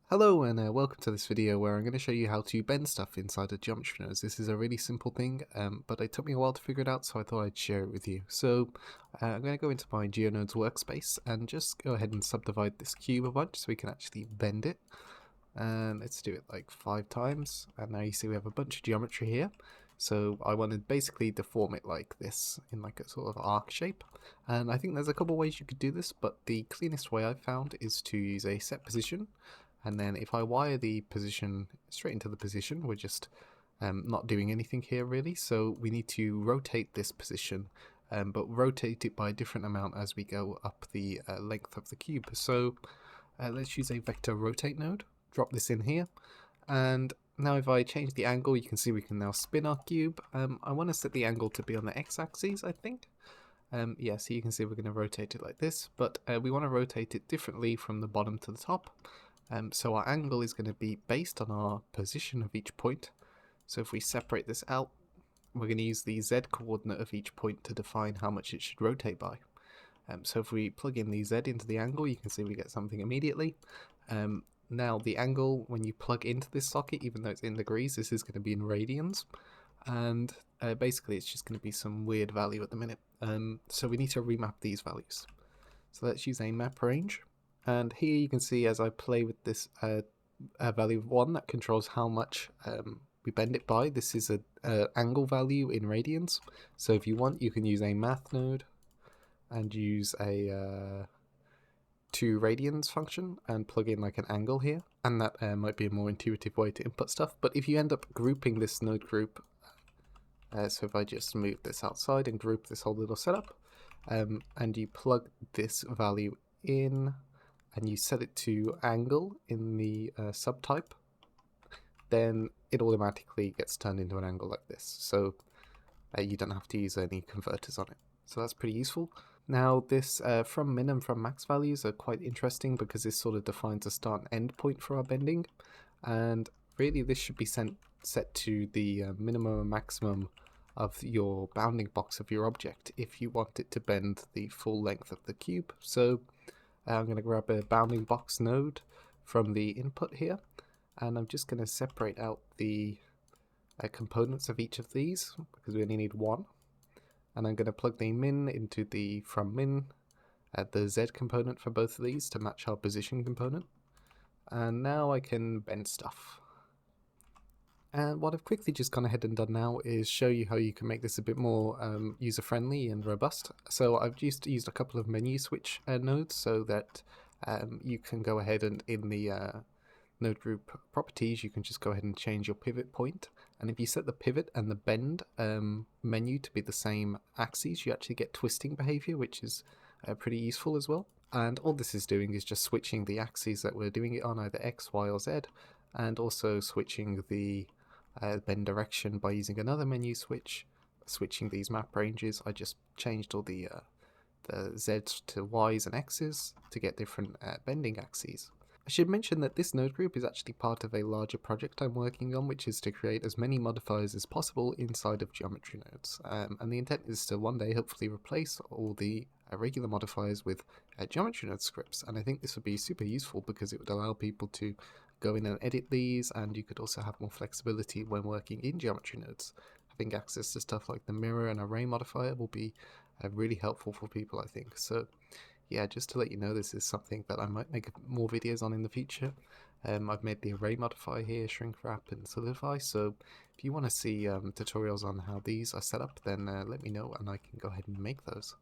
Hello and welcome to this video where I'm going to show you how to bend stuff inside of geometry nodes. This is a really simple thing, but it took me a while to figure it out, so I thought I'd share it with you. So I'm going to go into my GeoNodes workspace and just go ahead and subdivide this cube a bunch so we can actually bend it. And let's do it like 5 times. And now you see we have a bunch of geometry here. So I want to basically deform it like this in like a sort of arc shape. And I think there's a couple ways you could do this, but the cleanest way I've found is to use a set position. And then if I wire the position straight into the position, we're just not doing anything here really. So we need to rotate this position, but rotate it by a different amount as we go up the length of the cube. So let's use a vector rotate node, drop this in here. And now if I change the angle, you can see we can now spin our cube. I want to set the angle to be on the x-axis, I think. Yeah, so you can see we're going to rotate it like this, but we want to rotate it differently from the bottom to the top. So our angle is going to be based on our position of each point. So if we separate this out, we're going to use the z coordinate of each point to define how much it should rotate by. So if we plug in the z into the angle, you can see we get something immediately. Now the angle, when you plug into this socket, even though it's in degrees, this is going to be in radians. And basically it's just going to be some weird value at the minute. So we need to remap these values. So let's use a map range. And here you can see as I play with this value of 1 that controls how much we bend it by. This is a angle value in radians. So if you want, you can use a math node and use a 2 radians function and plug in like an angle here. And that might be a more intuitive way to input stuff. But if you end up grouping this node group, so if I just move this outside and group this whole little setup, and you plug this value in, and you set it to angle in the subtype, then it automatically gets turned into an angle like this. So you don't have to use any converters on it. So that's pretty useful. Now this from min and from max values are quite interesting because this sort of defines a start and end point for our bending. And really this should be set to the minimum and maximum of your bounding box of your object if you want it to bend the full length of the cube. So I'm going to grab a bounding box node from the input here, and I'm just going to separate out the components of each of these because we only need one. And I'm going to plug the min into the from min, the z component for both of these to match our position component. And now I can bend stuff. And what I've quickly just gone ahead and done now is show you how you can make this a bit more user-friendly and robust. So I've just used a couple of menu switch nodes so that you can go ahead and in the node group properties, you can just go ahead and change your pivot point. And if you set the pivot and the bend menu to be the same axes, you actually get twisting behavior, which is pretty useful as well. And all this is doing is just switching the axes that we're doing it on, either X, Y, or Z, and also switching the bend direction by using another menu switch, switching these map ranges. I just changed all the Z's to Y's and X's to get different bending axes. I should mention that this node group is actually part of a larger project I'm working on, which is to create as many modifiers as possible inside of geometry nodes. And the intent is to one day hopefully replace all the regular modifiers with geometry node scripts. And I think this would be super useful because it would allow people to go in and edit these, and you could also have more flexibility when working in geometry nodes. Having access to stuff like the mirror and array modifier will be really helpful for people, I think. So yeah, just to let you know, this is something that I might make more videos on in the future. I've made the array modifier here, shrink wrap and solidify, so if you want to see tutorials on how these are set up, then let me know and I can go ahead and make those.